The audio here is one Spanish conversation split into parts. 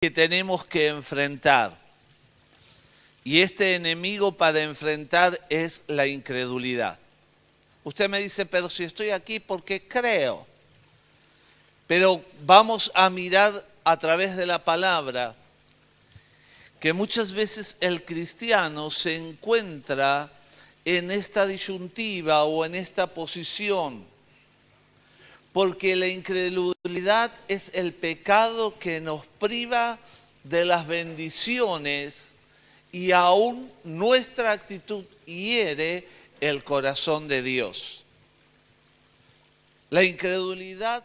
que tenemos que enfrentar. Y este enemigo para enfrentar es la incredulidad. Usted me dice, pero si estoy aquí porque creo. Pero vamos a mirar a través de la palabra que muchas veces el cristiano se encuentra en esta disyuntiva o en esta posición. Porque la incredulidad es el pecado que nos priva de las bendiciones y aún nuestra actitud hiere el corazón de Dios. La incredulidad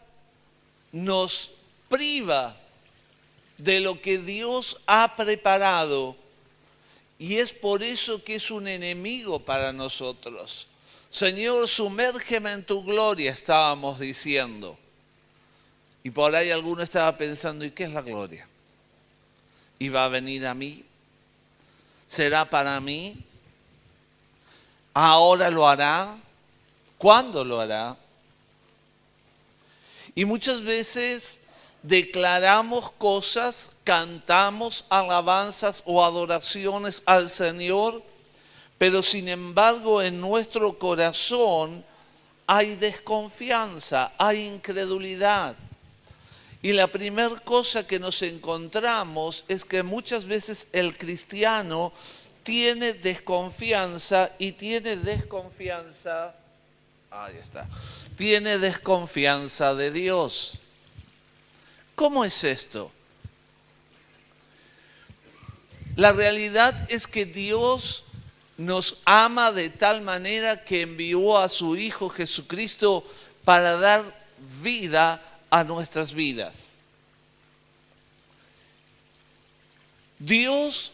nos priva de lo que Dios ha preparado y es por eso que es un enemigo para nosotros. Señor, sumérgeme en tu gloria, estábamos diciendo. Y por ahí alguno estaba pensando, ¿y qué es la gloria? ¿Y va a venir a mí? ¿Será para mí? ¿Ahora lo hará? ¿Cuándo lo hará? Y muchas veces declaramos cosas, cantamos alabanzas o adoraciones al Señor, pero sin embargo en nuestro corazón hay desconfianza, hay incredulidad. Y la primera cosa que nos encontramos es que muchas veces el cristiano tiene desconfianza y tiene desconfianza de Dios. ¿Cómo es esto? La realidad es que Dios nos ama de tal manera que envió a su Hijo Jesucristo para dar vida a nuestras vidas. Dios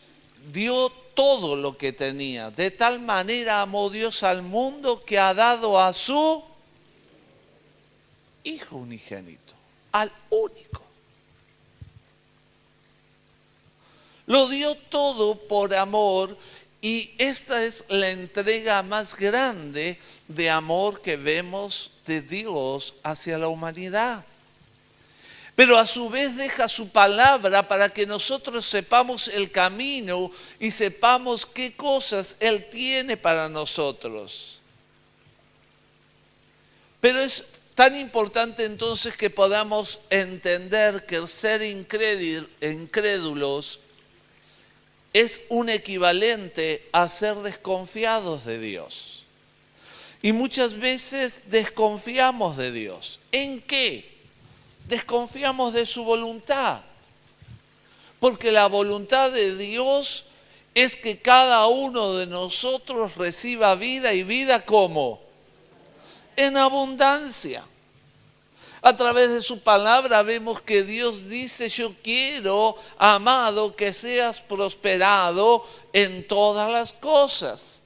dio todo lo que tenía. De tal manera amó Dios al mundo que ha dado a su Hijo unigénito, al único. Lo dio todo por amor y esta es la entrega más grande de amor que vemos de Dios hacia la humanidad. Pero a su vez deja su palabra para que nosotros sepamos el camino y sepamos qué cosas Él tiene para nosotros. Pero es tan importante entonces que podamos entender que el ser incrédulos es un equivalente a ser desconfiados de Dios. Y muchas veces desconfiamos de Dios. ¿En qué? Desconfiamos de su voluntad. Porque la voluntad de Dios es que cada uno de nosotros reciba vida y vida ¿cómo? En abundancia. A través de su palabra vemos que Dios dice, yo quiero, amado, que seas prosperado en todas las cosas.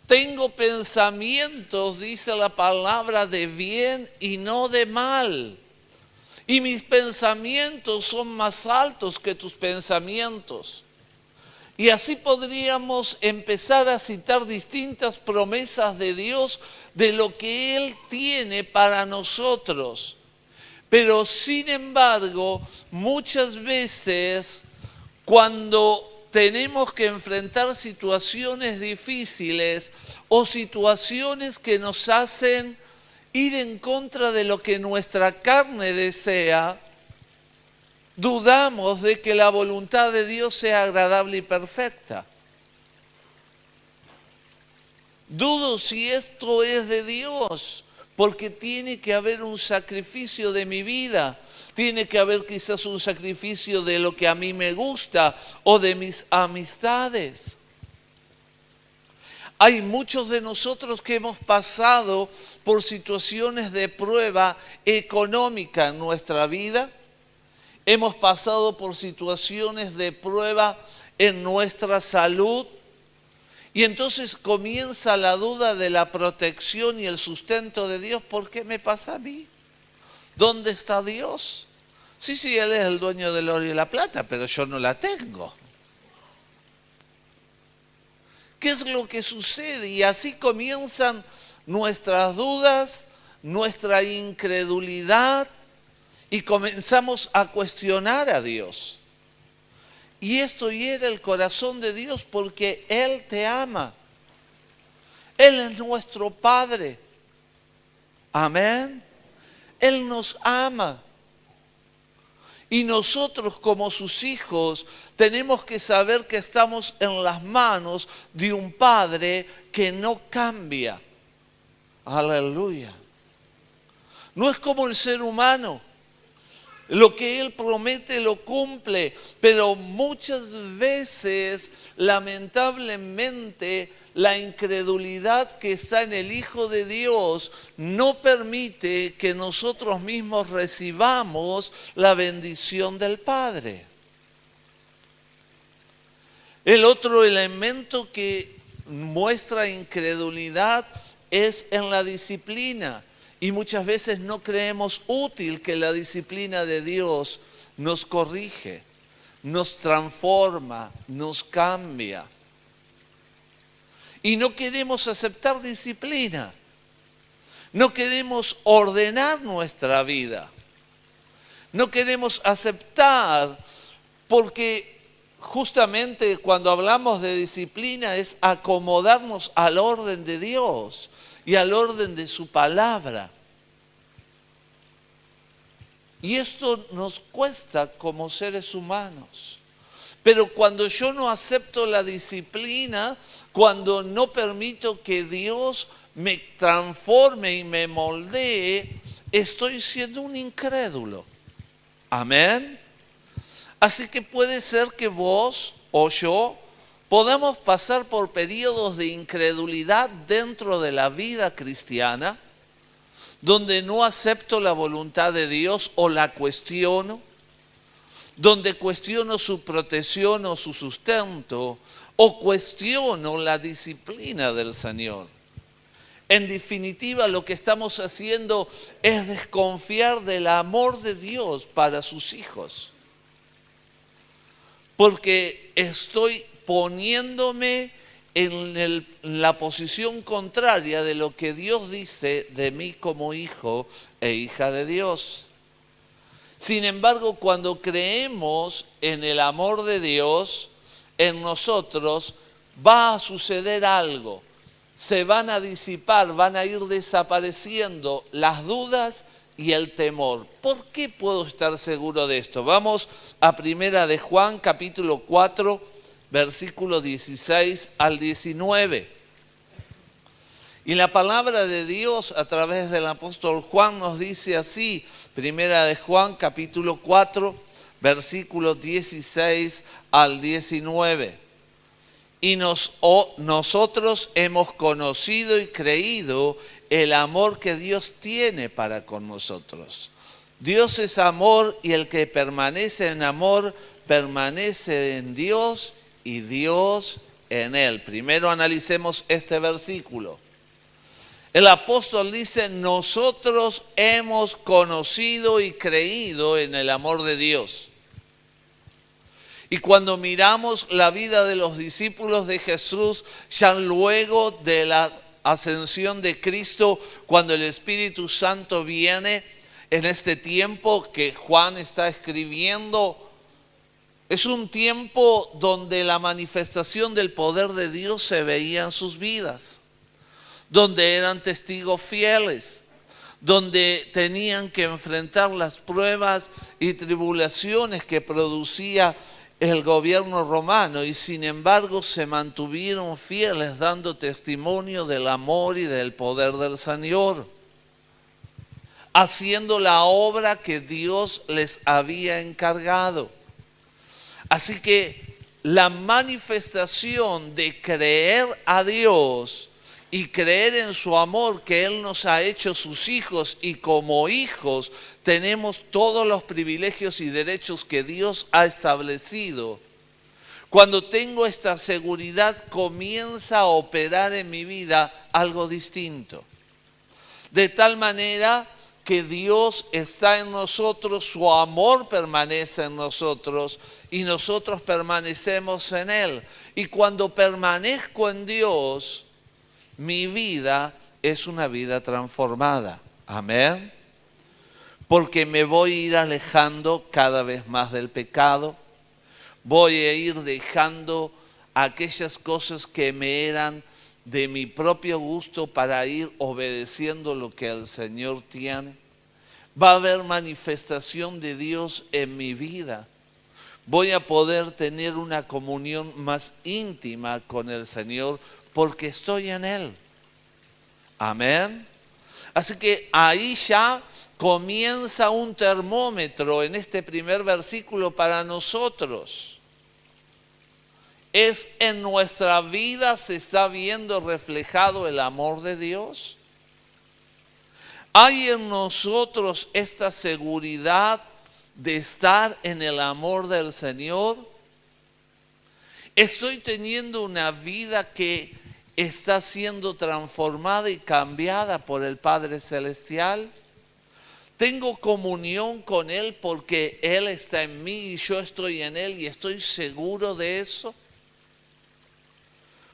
Tengo pensamientos, dice la palabra, de bien y no de mal. Y mis pensamientos son más altos que tus pensamientos. Y así podríamos empezar a citar distintas promesas de Dios de lo que Él tiene para nosotros. Pero sin embargo, muchas veces cuando tenemos que enfrentar situaciones difíciles o situaciones que nos hacen ir en contra de lo que nuestra carne desea, dudamos de que la voluntad de Dios sea agradable y perfecta. Dudo si esto es de Dios, porque tiene que haber un sacrificio de mi vida, tiene que haber quizás un sacrificio de lo que a mí me gusta o de mis amistades. Hay muchos de nosotros que hemos pasado por situaciones de prueba económica en nuestra vida. Hemos pasado por situaciones de prueba en nuestra salud. Y entonces comienza la duda de la protección y el sustento de Dios. ¿Por qué me pasa a mí? ¿Dónde está Dios? Sí, Él es el dueño del oro y la plata, pero yo no la tengo. ¿Qué es lo que sucede? Y así comienzan nuestras dudas, nuestra incredulidad y comenzamos a cuestionar a Dios. Y esto hiere el corazón de Dios porque Él te ama. Él es nuestro Padre. Amén. Él nos ama. Y nosotros como sus hijos tenemos que saber que estamos en las manos de un Padre que no cambia. Aleluya. No es como el ser humano. Lo que Él promete lo cumple, pero muchas veces, lamentablemente, la incredulidad que está en el Hijo de Dios no permite que nosotros mismos recibamos la bendición del Padre. El otro elemento que muestra incredulidad es en la disciplina. Y muchas veces no creemos útil que la disciplina de Dios nos corrige, nos transforma, nos cambia. Y no queremos aceptar disciplina. No queremos ordenar nuestra vida. No queremos aceptar porque justamente cuando hablamos de disciplina es acomodarnos al orden de Dios y al orden de su palabra. Y esto nos cuesta como seres humanos. Pero cuando yo no acepto la disciplina, cuando no permito que Dios me transforme y me moldee, estoy siendo un incrédulo. Amén. Así que puede ser que vos o yo podamos pasar por periodos de incredulidad dentro de la vida cristiana, donde no acepto la voluntad de Dios o la cuestiono, donde cuestiono su protección o su sustento, o cuestiono la disciplina del Señor. En definitiva, lo que estamos haciendo es desconfiar del amor de Dios para sus hijos. Porque estoy poniéndome en la posición contraria de lo que Dios dice de mí como hijo e hija de Dios. Sin embargo, cuando creemos en el amor de Dios en nosotros, va a suceder algo. Se van a disipar, van a ir desapareciendo las dudas y el temor. ¿Por qué puedo estar seguro de esto? Vamos a Primera de Juan, capítulo 4, versículo 16 al 19. Y la palabra de Dios a través del apóstol Juan nos dice así, Primera de Juan, capítulo 4, versículos 16 al 19. Y nosotros hemos conocido y creído el amor que Dios tiene para con nosotros. Dios es amor y el que permanece en amor permanece en Dios y Dios en él. Primero analicemos este versículo. El apóstol dice, nosotros hemos conocido y creído en el amor de Dios. Y cuando miramos la vida de los discípulos de Jesús, ya luego de la ascensión de Cristo, cuando el Espíritu Santo viene en este tiempo que Juan está escribiendo, es un tiempo donde la manifestación del poder de Dios se veía en sus vidas, donde eran testigos fieles, donde tenían que enfrentar las pruebas y tribulaciones que producía el gobierno romano y sin embargo se mantuvieron fieles dando testimonio del amor y del poder del Señor, haciendo la obra que Dios les había encargado. Así que la manifestación de creer a Dios y creer en su amor que Él nos ha hecho sus hijos y como hijos tenemos todos los privilegios y derechos que Dios ha establecido. Cuando tengo esta seguridad comienza a operar en mi vida algo distinto. De tal manera que Dios está en nosotros, su amor permanece en nosotros y nosotros permanecemos en Él. Y cuando permanezco en Dios, mi vida es una vida transformada. Amén. Porque me voy a ir alejando cada vez más del pecado. Voy a ir dejando aquellas cosas que me eran de mi propio gusto para ir obedeciendo lo que el Señor tiene. Va a haber manifestación de Dios en mi vida. Voy a poder tener una comunión más íntima con el Señor porque estoy en Él. Amén. Así que ahí ya comienza un termómetro en este primer versículo para nosotros. ¿Es en nuestra vida se está viendo reflejado el amor de Dios? ¿Hay en nosotros esta seguridad de estar en el amor del Señor? ¿Estoy teniendo una vida que está siendo transformada y cambiada por el Padre Celestial? ¿Tengo comunión con Él porque Él está en mí y yo estoy en Él y estoy seguro de eso?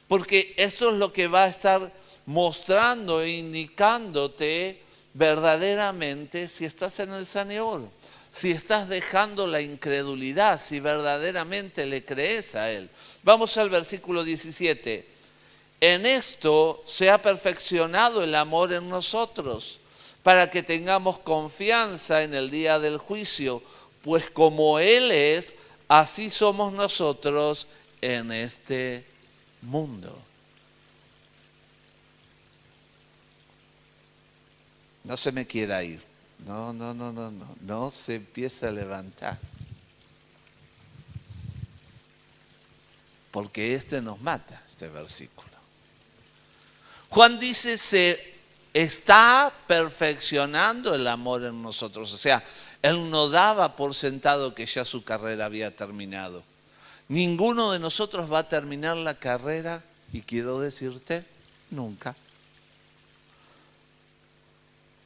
Porque eso es lo que va a estar mostrando e indicándote verdaderamente si estás en el Señor, si estás dejando la incredulidad, si verdaderamente le crees a Él. Vamos al versículo 17. En esto se ha perfeccionado el amor en nosotros, para que tengamos confianza en el día del juicio, pues como Él es, así somos nosotros en este mundo. No se me quiera ir. No se empieza a levantar. Porque este nos mata, este versículo. Juan dice, se está perfeccionando el amor en nosotros. O sea, Él no daba por sentado que ya su carrera había terminado. Ninguno de nosotros va a terminar la carrera, y quiero decirte, nunca.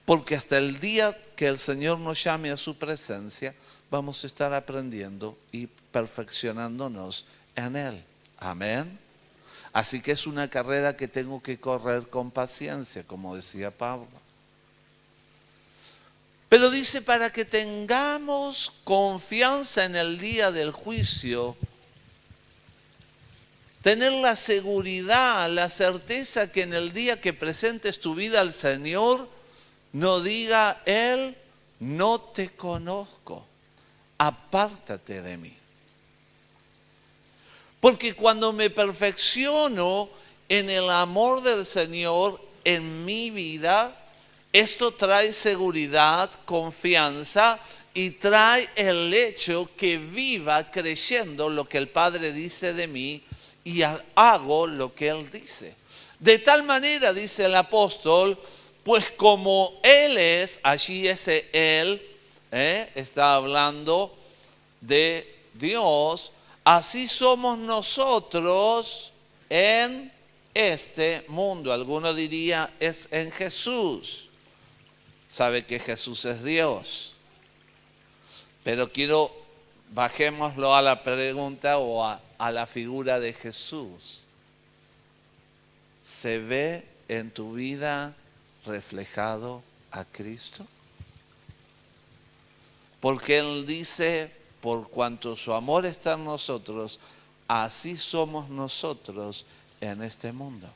Porque hasta el día que el Señor nos llame a su presencia, vamos a estar aprendiendo y perfeccionándonos en Él. Amén. Así que es una carrera que tengo que correr con paciencia, como decía Pablo. Pero dice, para que tengamos confianza en el día del juicio, tener la seguridad, la certeza que en el día que presentes tu vida al Señor, no diga Él, no te conozco, apártate de mí. Porque cuando me perfecciono en el amor del Señor en mi vida, esto trae seguridad, confianza y trae el hecho que viva creyendo lo que el Padre dice de mí y hago lo que Él dice. De tal manera, dice el apóstol, pues como Él es, allí ese Él, está hablando de Dios, así somos nosotros en este mundo. Alguno diría, es en Jesús. Sabe que Jesús es Dios. Pero bajémoslo a la pregunta o a la figura de Jesús. ¿Se ve en tu vida reflejado a Cristo? Porque Él dice, por cuanto su amor está en nosotros, así somos nosotros en este mundo.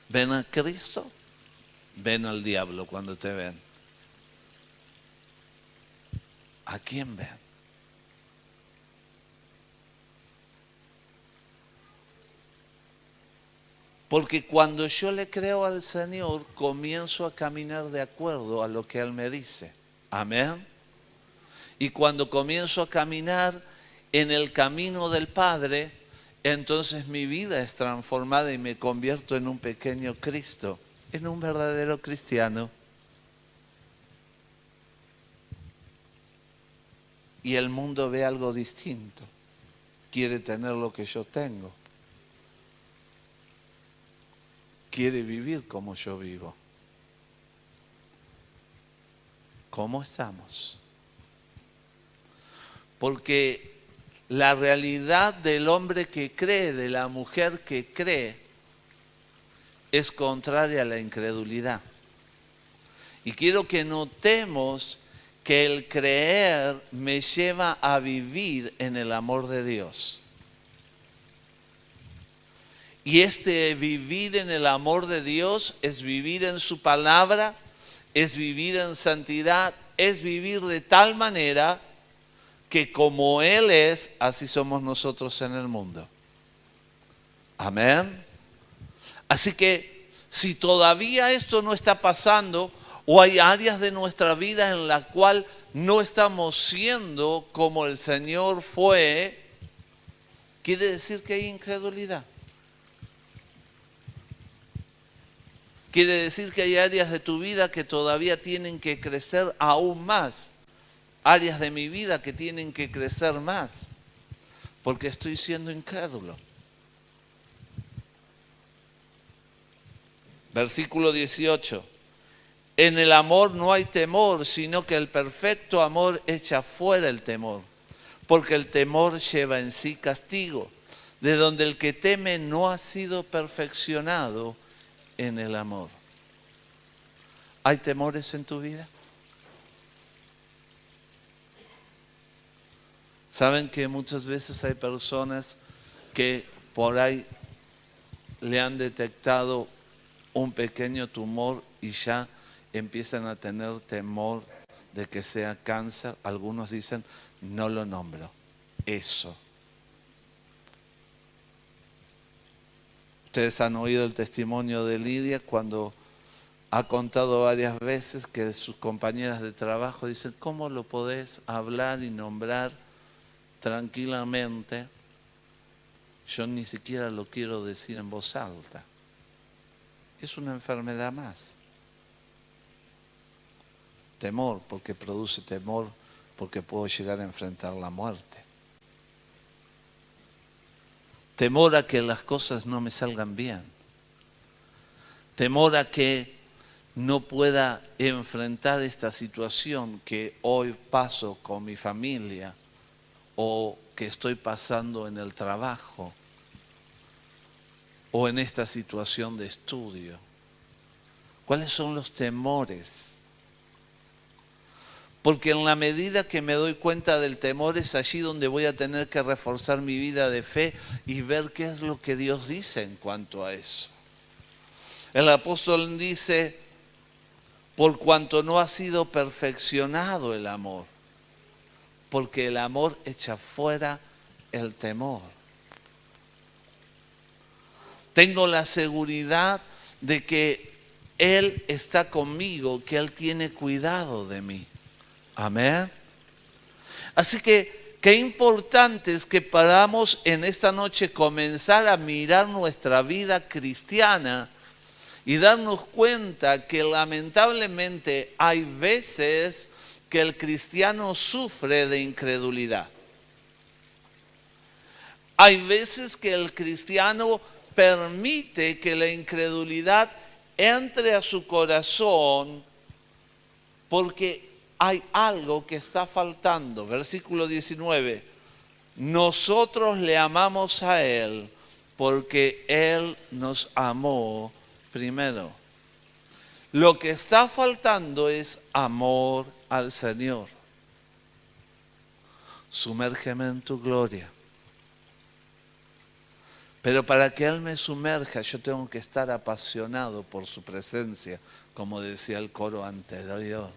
¿Ven a Cristo? Ven al diablo cuando te ven. ¿A quién ven? Porque cuando yo le creo al Señor, comienzo a caminar de acuerdo a lo que Él me dice. Amén. Y cuando comienzo a caminar en el camino del Padre, entonces mi vida es transformada y me convierto en un pequeño Cristo, en un verdadero cristiano. Y el mundo ve algo distinto. Quiere tener lo que yo tengo. Quiere vivir como yo vivo. ¿Cómo estamos? Porque la realidad del hombre que cree, de la mujer que cree, es contraria a la incredulidad. Y quiero que notemos que el creer me lleva a vivir en el amor de Dios. Y este vivir en el amor de Dios es vivir en su palabra, es vivir en santidad, es vivir de tal manera que como Él es, así somos nosotros en el mundo. Amén. Así que si todavía esto no está pasando, o hay áreas de nuestra vida en la cual no estamos siendo como el Señor fue, quiere decir que hay incredulidad. Quiere decir que hay áreas de tu vida que todavía tienen que crecer aún más. Áreas de mi vida que tienen que crecer más. Porque estoy siendo incrédulo. Versículo 18. En el amor no hay temor, sino que el perfecto amor echa fuera el temor. Porque el temor lleva en sí castigo, de donde el que teme no ha sido perfeccionado en el amor. ¿Hay temores en tu vida? ¿Saben que muchas veces hay personas que por ahí le han detectado un pequeño tumor y ya empiezan a tener temor de que sea cáncer? Algunos dicen, no lo nombro, eso. Ustedes han oído el testimonio de Lidia cuando ha contado varias veces que sus compañeras de trabajo dicen, ¿cómo lo podés hablar y nombrar tranquilamente? Yo ni siquiera lo quiero decir en voz alta. Es una enfermedad más. Temor, porque produce temor, porque puedo llegar a enfrentar la muerte. Temor a que las cosas no me salgan bien. Temor a que no pueda enfrentar esta situación que hoy paso con mi familia o que estoy pasando en el trabajo o en esta situación de estudio. ¿Cuáles son los temores? Porque en la medida que me doy cuenta del temor es allí donde voy a tener que reforzar mi vida de fe y ver qué es lo que Dios dice en cuanto a eso. El apóstol dice, por cuanto no ha sido perfeccionado el amor, porque el amor echa fuera el temor. Tengo la seguridad de que Él está conmigo, que Él tiene cuidado de mí. Amén. Así que qué importante es que podamos en esta noche comenzar a mirar nuestra vida cristiana y darnos cuenta que lamentablemente hay veces que el cristiano sufre de incredulidad. Hay veces que el cristiano permite que la incredulidad entre a su corazón porque hay algo que está faltando. Versículo 19. Nosotros le amamos a Él porque Él nos amó primero. Lo que está faltando es amor al Señor. Sumérgeme en tu gloria. Pero para que Él me sumerja, yo tengo que estar apasionado por su presencia, como decía el coro anterior.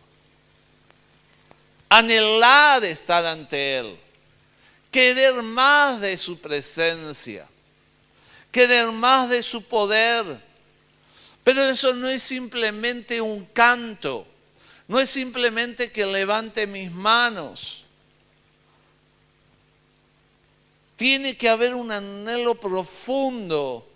Anhelar estar ante Él, querer más de su presencia, querer más de su poder. Pero eso no es simplemente un canto, no es simplemente que levante mis manos. Tiene que haber un anhelo profundo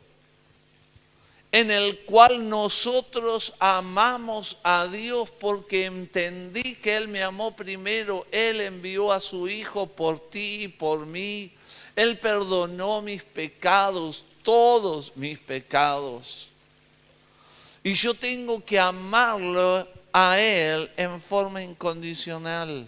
en el cual nosotros amamos a Dios porque entendí que Él me amó primero. Él envió a su Hijo por ti y por mí. Él perdonó mis pecados, todos mis pecados. Y yo tengo que amarlo a Él en forma incondicional.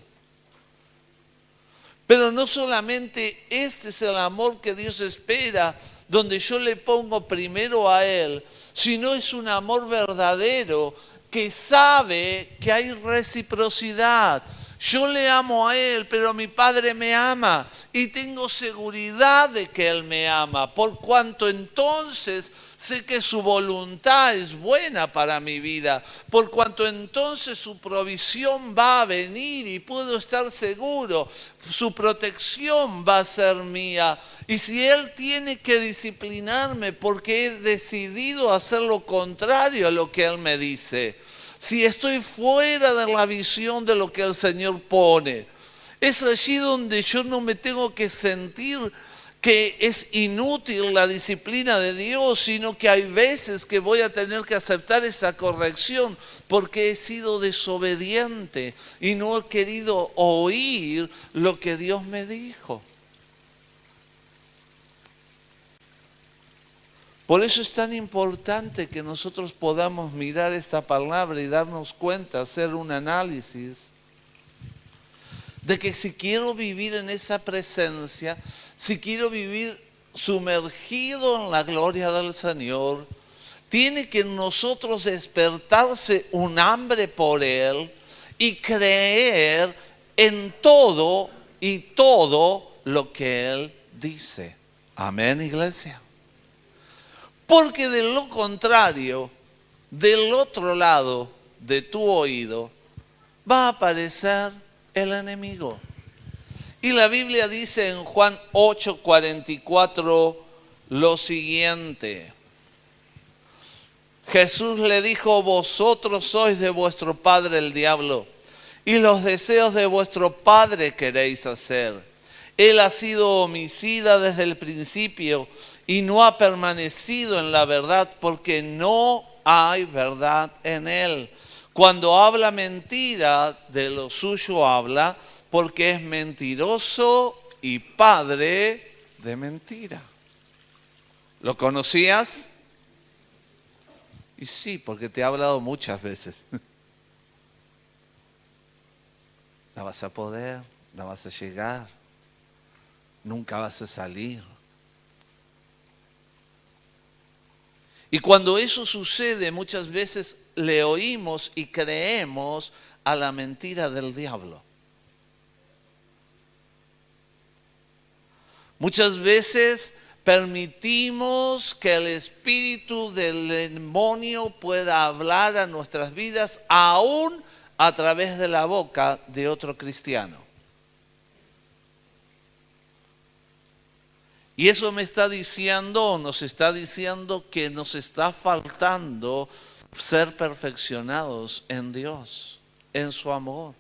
Pero no solamente este es el amor que Dios espera, donde yo le pongo primero a Él, sino es un amor verdadero que sabe que hay reciprocidad, Yo le amo a Él, pero mi Padre me ama y tengo seguridad de que Él me ama, por cuanto entonces sé que su voluntad es buena para mi vida, por cuanto entonces su provisión va a venir y puedo estar seguro, su protección va a ser mía. Y si Él tiene que disciplinarme porque he decidido hacer lo contrario a lo que Él me dice, si estoy fuera de la visión de lo que el Señor pone, es allí donde yo no me tengo que sentir que es inútil la disciplina de Dios, sino que hay veces que voy a tener que aceptar esa corrección porque he sido desobediente y no he querido oír lo que Dios me dijo. Por eso es tan importante que nosotros podamos mirar esta palabra y darnos cuenta, hacer un análisis de que si quiero vivir en esa presencia, si quiero vivir sumergido en la gloria del Señor, tiene que en nosotros despertarse un hambre por Él y creer en todo y todo lo que Él dice. Amén, iglesia. Porque de lo contrario, del otro lado de tu oído, va a aparecer el enemigo. Y la Biblia dice en Juan 8:44 lo siguiente. Jesús le dijo: vosotros sois de vuestro padre el diablo, y los deseos de vuestro padre queréis hacer. Él ha sido homicida desde el principio y no ha permanecido en la verdad porque no hay verdad en él. Cuando habla mentira, de lo suyo habla, porque es mentiroso y padre de mentira. ¿Lo conocías? Y sí, porque te ha hablado muchas veces. No vas a poder, no vas a llegar, nunca vas a salir. Y cuando eso sucede, muchas veces le oímos y creemos a la mentira del diablo. Muchas veces permitimos que el espíritu del demonio pueda hablar a nuestras vidas, aún a través de la boca de otro cristiano. Y eso me está diciendo, nos está diciendo que nos está faltando ser perfeccionados en Dios, en su amor.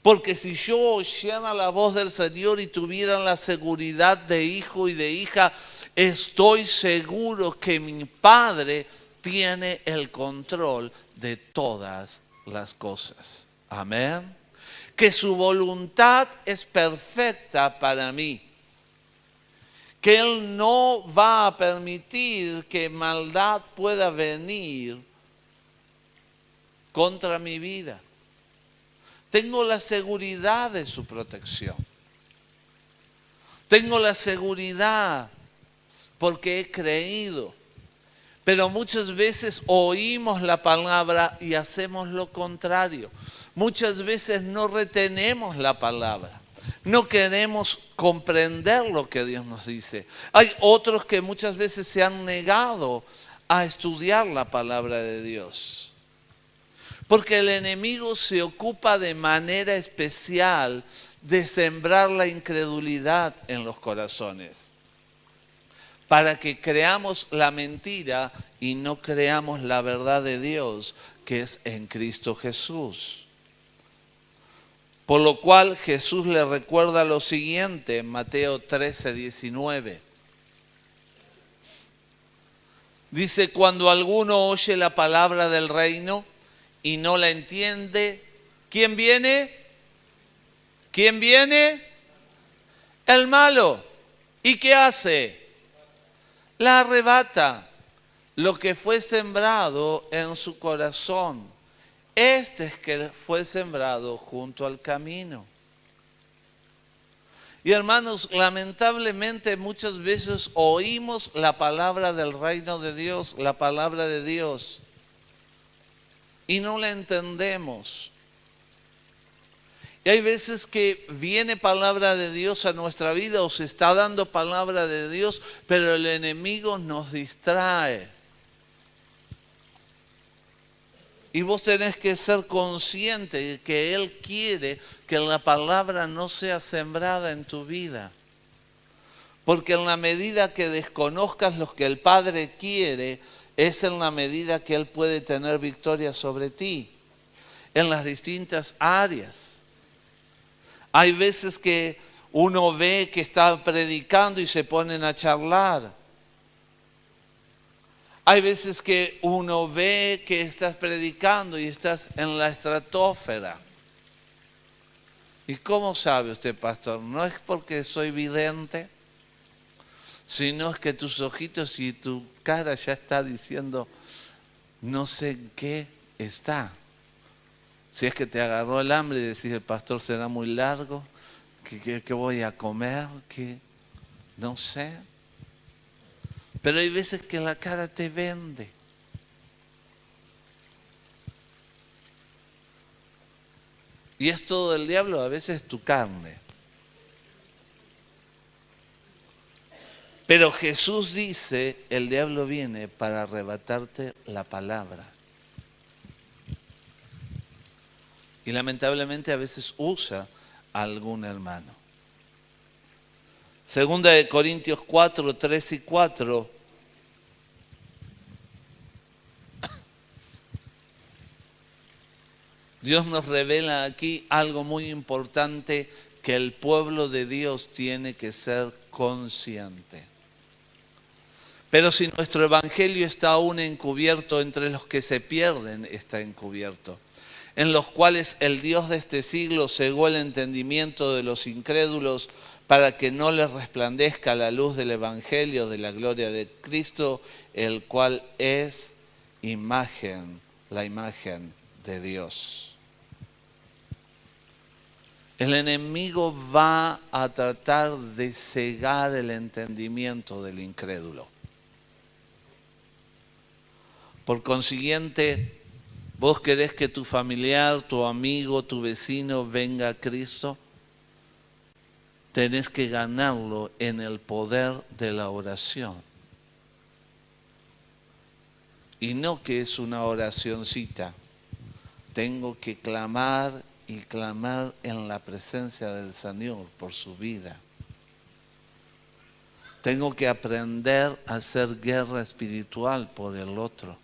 Porque si yo oyera la voz del Señor y tuviera la seguridad de hijo y de hija, estoy seguro que mi Padre tiene el control de todas las cosas. Amén. Que su voluntad es perfecta para mí. Que Él no va a permitir que maldad pueda venir contra mi vida. Tengo la seguridad de su protección. Tengo la seguridad porque he creído. Pero muchas veces oímos la palabra y hacemos lo contrario. Muchas veces no retenemos la palabra. No queremos comprender lo que Dios nos dice. Hay otros que muchas veces se han negado a estudiar la palabra de Dios. Porque el enemigo se ocupa de manera especial de sembrar la incredulidad en los corazones, para que creamos la mentira y no creamos la verdad de Dios, que es en Cristo Jesús. Por lo cual Jesús le recuerda lo siguiente en Mateo 13:19. Dice: cuando alguno oye la palabra del reino y no la entiende, ¿quién viene? ¿Quién viene? El malo. ¿Y qué hace? La arrebata. Lo que fue sembrado en su corazón, este es que fue sembrado junto al camino. Y hermanos, lamentablemente muchas veces oímos la palabra del reino de Dios, la palabra de Dios, y no la entendemos. Y hay veces que viene palabra de Dios a nuestra vida o se está dando palabra de Dios, pero el enemigo nos distrae. Y vos tenés que ser consciente de que Él quiere que la palabra no sea sembrada en tu vida. Porque en la medida que desconozcas lo que el Padre quiere, es en la medida que Él puede tener victoria sobre ti, en las distintas áreas. Hay veces que uno ve que está predicando y se ponen a charlar. Hay veces que uno ve que estás predicando y estás en la estratosfera. ¿Y cómo sabe usted, pastor? No es porque soy vidente, sino es que tus ojitos y tu cara ya está diciendo, no sé en qué está. Si es que te agarró el hambre y decís, el pastor será muy largo, ¿qué voy a comer? ¿Qué? No sé. Pero hay veces que la cara te vende. Y es todo el diablo, a veces tu carne. Pero Jesús dice, el diablo viene para arrebatarte la palabra. Y lamentablemente a veces usa a algún hermano. Segunda de Corintios 4, 3 y 4. Dios nos revela aquí algo muy importante que el pueblo de Dios tiene que ser consciente. Pero si nuestro evangelio está aún encubierto, entre los que se pierden está encubierto, en los cuales el Dios de este siglo cegó el entendimiento de los incrédulos para que no les resplandezca la luz del evangelio de la gloria de Cristo, el cual es la imagen de Dios. El enemigo va a tratar de cegar el entendimiento del incrédulo. Por consiguiente, ¿vos querés que tu familiar, tu amigo, tu vecino venga a Cristo? Tenés que ganarlo en el poder de la oración. Y no que es una oracioncita. Tengo que clamar y clamar en la presencia del Señor por su vida. Tengo que aprender a hacer guerra espiritual por el otro.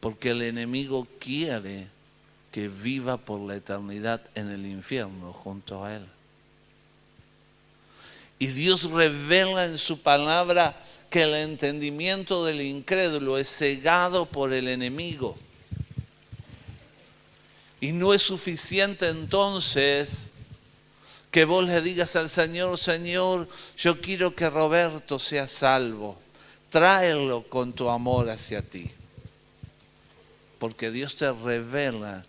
Porque el enemigo quiere que viva por la eternidad en el infierno junto a él. Y Dios revela en su palabra que el entendimiento del incrédulo es cegado por el enemigo. Y no es suficiente entonces que vos le digas al Señor, Señor, yo quiero que Roberto sea salvo. Tráelo con tu amor hacia ti. Porque Dios te revela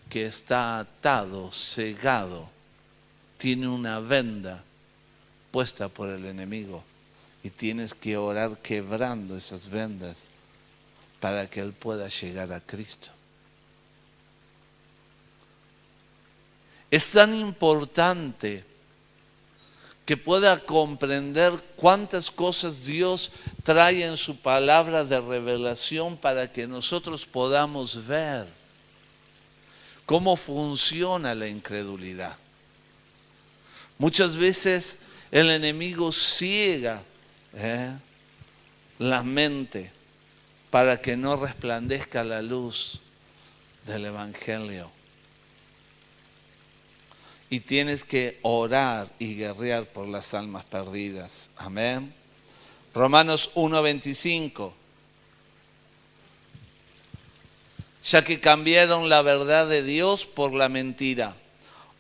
que está atado, cegado, tiene una venda puesta por el enemigo. Y tienes que orar quebrando esas vendas para que él pueda llegar a Cristo. Es tan importante que pueda comprender cuántas cosas Dios trae en su palabra de revelación para que nosotros podamos ver cómo funciona la incredulidad. Muchas veces el enemigo ciega la mente para que no resplandezca la luz del Evangelio. Y tienes que orar y guerrear por las almas perdidas. Amén. Romanos 1:25. Ya que cambiaron la verdad de Dios por la mentira,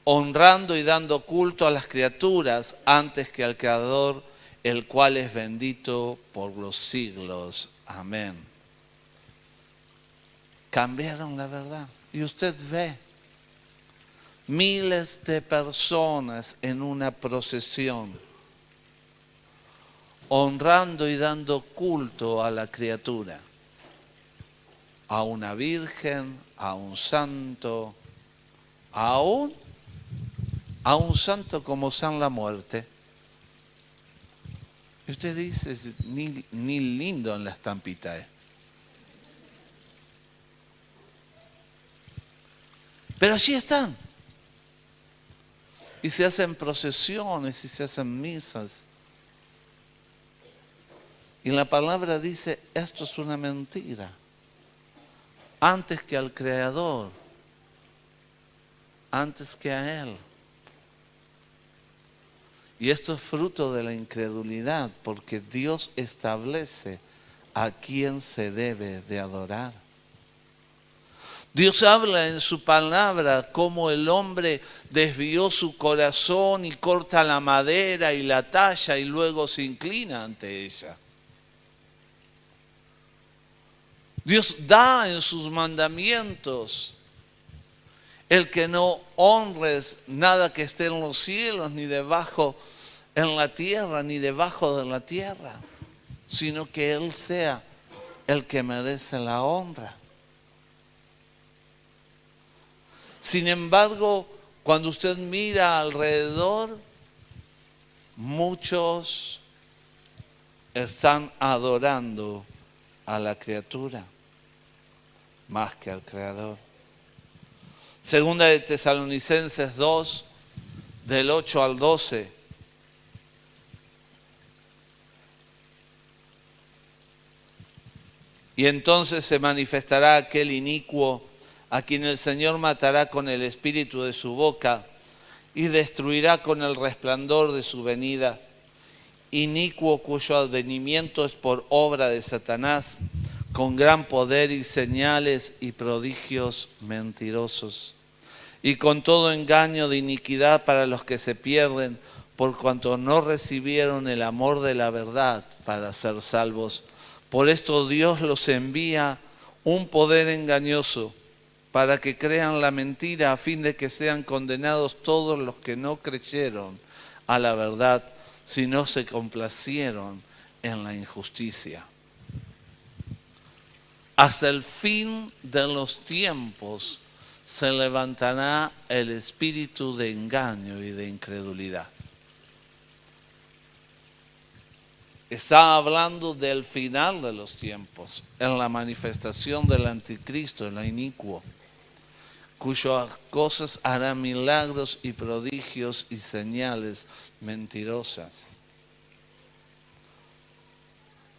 honrando y dando culto a las criaturas antes que al Creador, el cual es bendito por los siglos. Amén. Cambiaron la verdad. Y usted ve miles de personas en una procesión, honrando y dando culto a la criatura, a una virgen, a un santo, aún a un santo como San la Muerte. Y usted dice, ni lindo en la estampita. Pero allí están. Y se hacen procesiones y se hacen misas. Y la palabra dice, esto es una mentira. Antes que al Creador, antes que a Él. Y esto es fruto de la incredulidad, porque Dios establece a quién se debe de adorar. Dios habla en su palabra cómo el hombre desvió su corazón y corta la madera y la talla y luego se inclina ante ella. Dios da en sus mandamientos el que no honres nada que esté en los cielos, ni debajo en la tierra, ni debajo de la tierra, sino que Él sea el que merece la honra. Sin embargo, cuando usted mira alrededor, muchos están adorando a la criatura más que al Creador. Segunda de Tesalonicenses 2, del 8 al 12. Y entonces se manifestará aquel inicuo a quien el Señor matará con el espíritu de su boca y destruirá con el resplandor de su venida. Inicuo cuyo advenimiento es por obra de Satanás, con gran poder y señales y prodigios mentirosos, y con todo engaño de iniquidad para los que se pierden, por cuanto no recibieron el amor de la verdad para ser salvos. Por esto Dios los envía un poder engañoso, para que crean la mentira, a fin de que sean condenados todos los que no creyeron a la verdad, sino se complacieron en la injusticia. Hasta el fin de los tiempos se levantará el espíritu de engaño y de incredulidad. Está hablando del final de los tiempos, en la manifestación del anticristo, en la inicuo, cuyas cosas harán milagros y prodigios y señales mentirosas.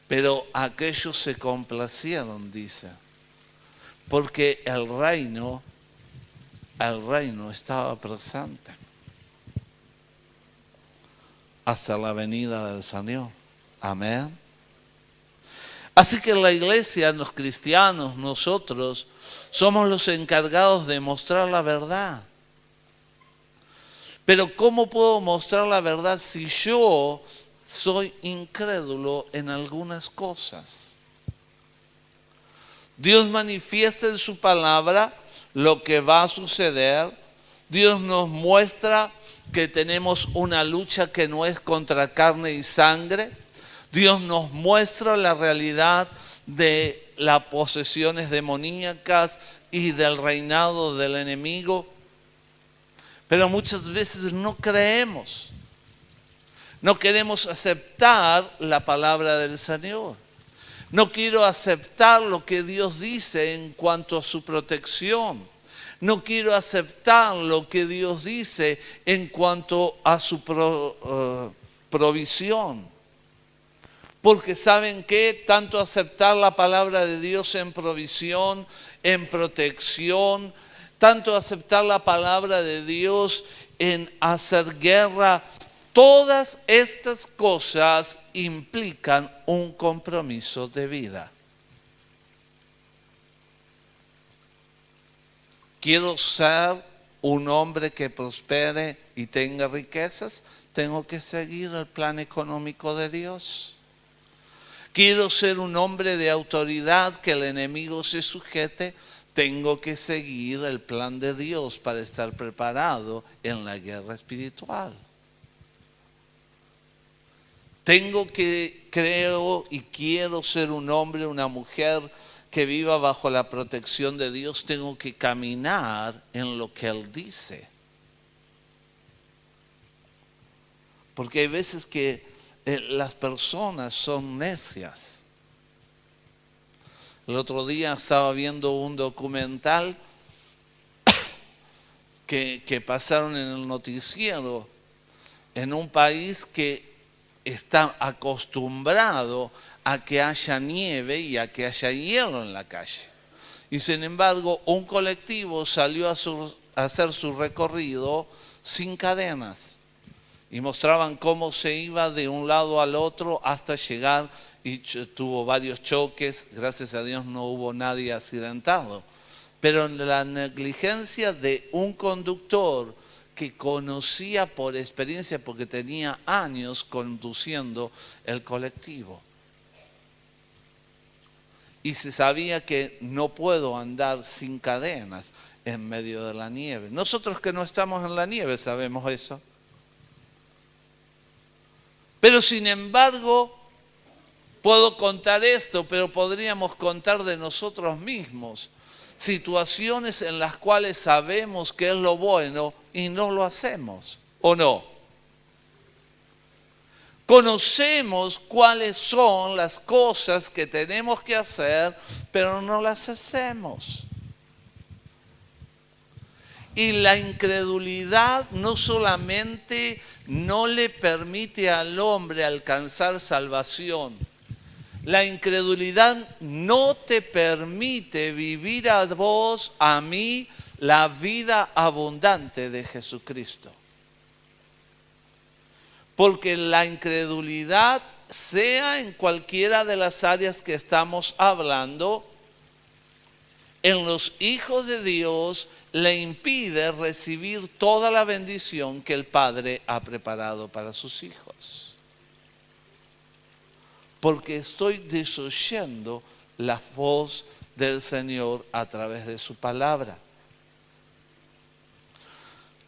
Pero aquellos se complacieron, dice, porque el reino estaba presente hasta la venida del Señor. Amén. Así que la iglesia, los cristianos, nosotros, somos los encargados de mostrar la verdad. Pero ¿cómo puedo mostrar la verdad si yo soy incrédulo en algunas cosas? Dios manifiesta en su palabra lo que va a suceder. Dios nos muestra que tenemos una lucha que no es contra carne y sangre. Dios nos muestra la realidad de las posesiones demoníacas y del reinado del enemigo. Pero muchas veces no creemos. No queremos aceptar la palabra del Señor. No quiero aceptar lo que Dios dice en cuanto a su protección. No quiero aceptar lo que Dios dice en cuanto a su provisión. Porque ¿saben qué? Tanto aceptar la palabra de Dios en provisión, en protección, tanto aceptar la palabra de Dios en hacer guerra, todas estas cosas implican un compromiso de vida. Quiero ser un hombre que prospere y tenga riquezas, tengo que seguir el plan económico de Dios. Quiero ser un hombre de autoridad, que el enemigo se sujete, tengo que seguir el plan de Dios para estar preparado en la guerra espiritual. Creo y quiero ser un hombre, una mujer que viva bajo la protección de Dios, tengo que caminar en lo que Él dice. Porque hay veces que las personas son necias. El otro día estaba viendo un documental que pasaron en el noticiero en un país que está acostumbrado a que haya nieve y a que haya hielo en la calle. Y sin embargo, un colectivo salió a hacer su recorrido sin cadenas. Y mostraban cómo se iba de un lado al otro hasta llegar, y tuvo varios choques. Gracias a Dios no hubo nadie accidentado. Pero la negligencia de un conductor que conocía por experiencia, porque tenía años conduciendo el colectivo. Y se sabía que no puedo andar sin cadenas en medio de la nieve. Nosotros que no estamos en la nieve sabemos eso. Pero sin embargo, puedo contar esto, pero podríamos contar de nosotros mismos. Situaciones en las cuales sabemos que es lo bueno y no lo hacemos, ¿o no? Conocemos cuáles son las cosas que tenemos que hacer, pero no las hacemos. Y la incredulidad no solamente no le permite al hombre alcanzar salvación, la incredulidad no te permite vivir a vos, a mí, la vida abundante de Jesucristo. Porque la incredulidad, sea en cualquiera de las áreas que estamos hablando, en los hijos de Dios le impide recibir toda la bendición que el Padre ha preparado para sus hijos. Porque estoy desoyendo la voz del Señor a través de su palabra.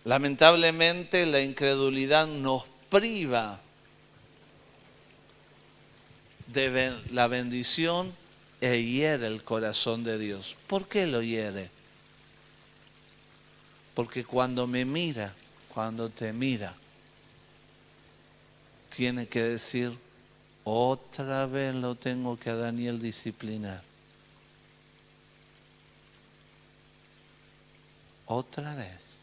Lamentablemente la incredulidad nos priva de la bendición e hiere el corazón de Dios. ¿Por qué lo hiere? Porque cuando me mira, cuando te mira, tiene que decir, otra vez lo tengo que a Daniel disciplinar. Otra vez.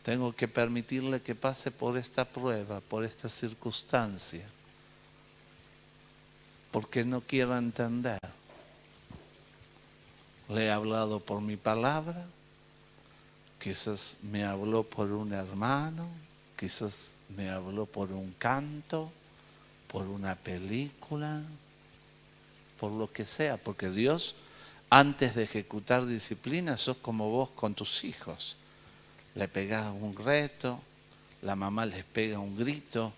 Tengo que permitirle que pase por esta prueba, por esta circunstancia. Porque no quiero entender. Le he hablado por mi palabra. Quizás me habló por un hermano. Quizás me habló por un canto. Por una película. Por lo que sea. Porque Dios, antes de ejecutar disciplina, sos como vos con tus hijos. Le pegás un reto, la mamá les pega un grito.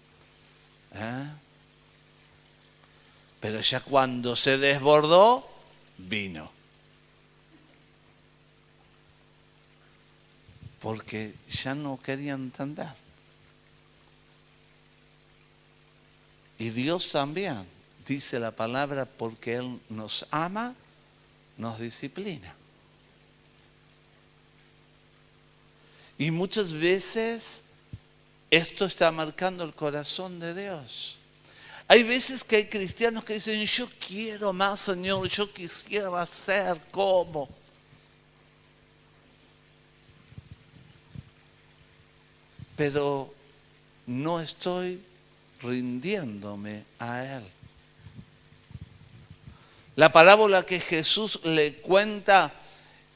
Pero ya cuando se desbordó, vino. Porque ya no quería entender. Y Dios también, dice la palabra, porque Él nos ama, nos disciplina. Y muchas veces esto está marcando el corazón de Dios. Hay veces que hay cristianos que dicen, yo quiero más, Señor, yo quisiera ser como. Pero no estoy rindiéndome a Él. La parábola que Jesús le cuenta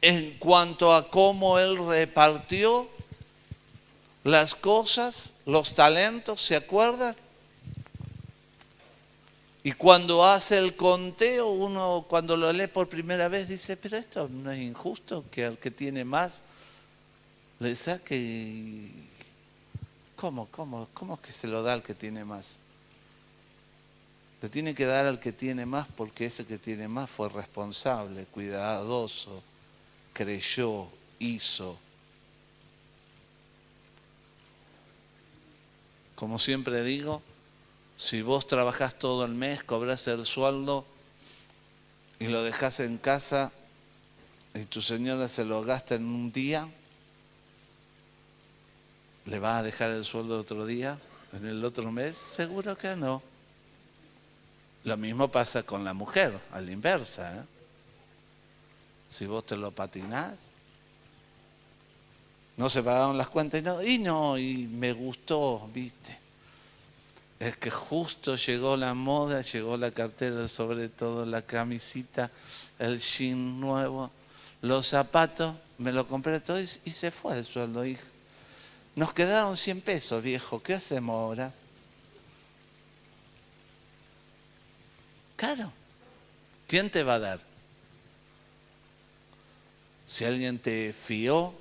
en cuanto a cómo Él repartió las cosas, los talentos, ¿se acuerdan? Y cuando hace el conteo, uno cuando lo lee por primera vez dice, pero esto no es injusto que al que tiene más le saque. ¿Cómo es que se lo da al que tiene más? Le tiene que dar al que tiene más porque ese que tiene más fue responsable, cuidadoso, creyó, hizo. Como siempre digo, si vos trabajás todo el mes, cobrás el sueldo y lo dejas en casa y tu señora se lo gasta en un día, ¿le vas a dejar el sueldo otro día, en el otro mes? Seguro que no. Lo mismo pasa con la mujer, a la inversa, ¿eh? Si vos te lo patinás, no se pagaron las cuentas y me gustó, ¿viste? Es que justo llegó la moda, llegó la cartera, sobre todo la camisita, el jean nuevo, los zapatos, me lo compré todo y se fue el sueldo, hija. Nos quedaron 100 pesos, viejo, ¿qué hacemos ahora? Claro, ¿quién te va a dar? Si alguien te fió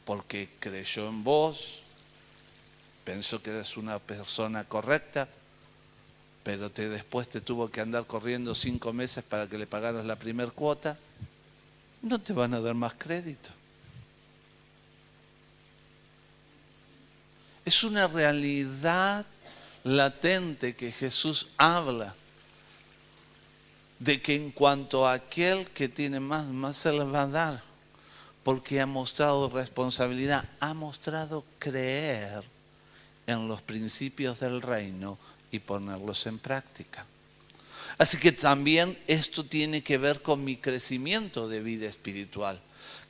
porque creyó en vos, pensó que eres una persona correcta, pero después te tuvo que andar corriendo 5 meses para que le pagaras la primer cuota, no te van a dar más crédito. Es una realidad latente que Jesús habla de que en cuanto a aquel que tiene más se le va a dar, porque ha mostrado responsabilidad, ha mostrado creer en los principios del reino y ponerlos en práctica. Así que también esto tiene que ver con mi crecimiento de vida espiritual.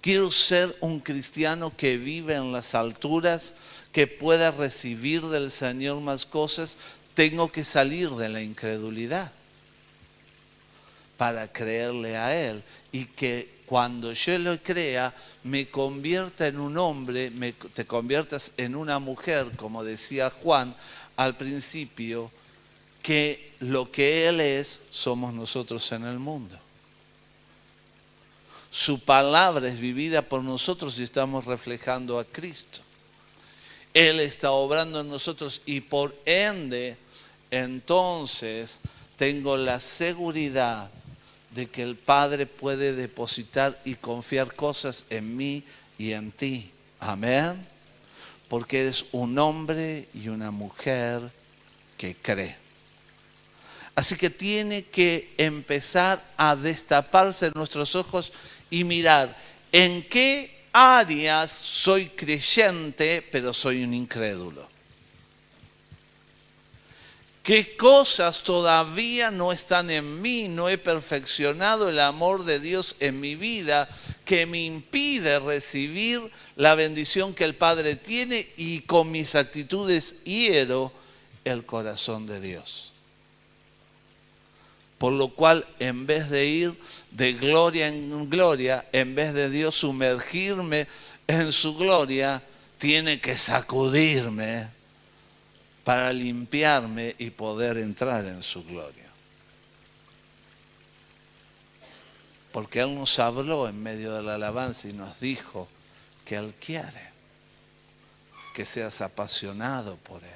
Quiero ser un cristiano que vive en las alturas, que pueda recibir del Señor más cosas. Tengo que salir de la incredulidad para creerle a Él, y que cuando yo lo crea me convierta en un hombre, te conviertas en una mujer, como decía Juan al principio, que lo que Él es, somos nosotros en el mundo. Su palabra es vivida por nosotros y estamos reflejando a Cristo. Él está obrando en nosotros y por ende, entonces, tengo la seguridad de que el Padre puede depositar y confiar cosas en mí y en ti. Amén. Porque eres un hombre y una mujer que cree. Así que tiene que empezar a destaparse nuestros ojos y mirar en qué áreas soy creyente, pero soy un incrédulo. ¿Qué cosas todavía no están en mí? No he perfeccionado el amor de Dios en mi vida que me impide recibir la bendición que el Padre tiene, y con mis actitudes hiero el corazón de Dios. Por lo cual, en vez de ir de gloria en gloria, en vez de Dios sumergirme en su gloria, tiene que sacudirme para limpiarme y poder entrar en su gloria. Porque Él nos habló en medio de la alabanza y nos dijo que Él quiere que seas apasionado por Él.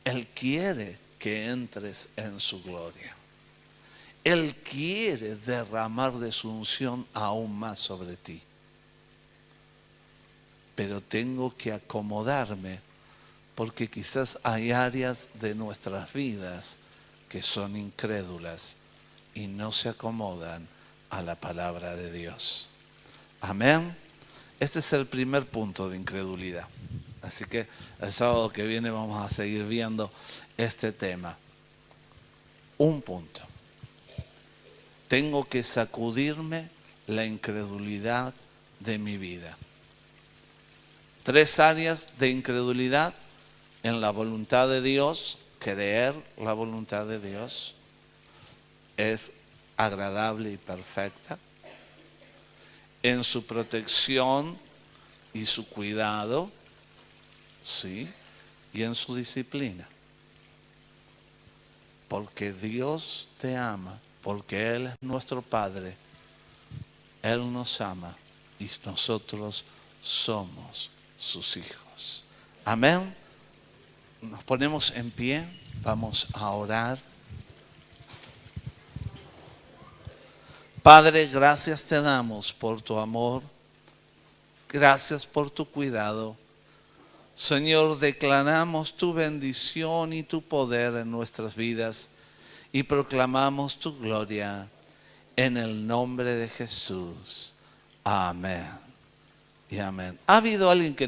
Él quiere que entres en su gloria. Él quiere derramar de su unción aún más sobre ti. Pero tengo que acomodarme, porque quizás hay áreas de nuestras vidas que son incrédulas y no se acomodan a la palabra de Dios. Amén. Este es el primer punto de incredulidad. Así que el sábado que viene vamos a seguir viendo este tema. Un punto. Tengo que sacudirme la incredulidad de mi vida. 3 áreas de incredulidad: en la voluntad de Dios, creer la voluntad de Dios es agradable y perfecta, en su protección y su cuidado, ¿sí? Y en su disciplina. Porque Dios te ama, porque Él es nuestro Padre, Él nos ama y nosotros somos sus hijos. Amén. Nos ponemos en pie, vamos a orar. Padre, gracias te damos por tu amor, gracias por tu cuidado. Señor, declaramos tu bendición y tu poder en nuestras vidas y proclamamos tu gloria en el nombre de Jesús. Amén y amén. ¿Ha habido alguien que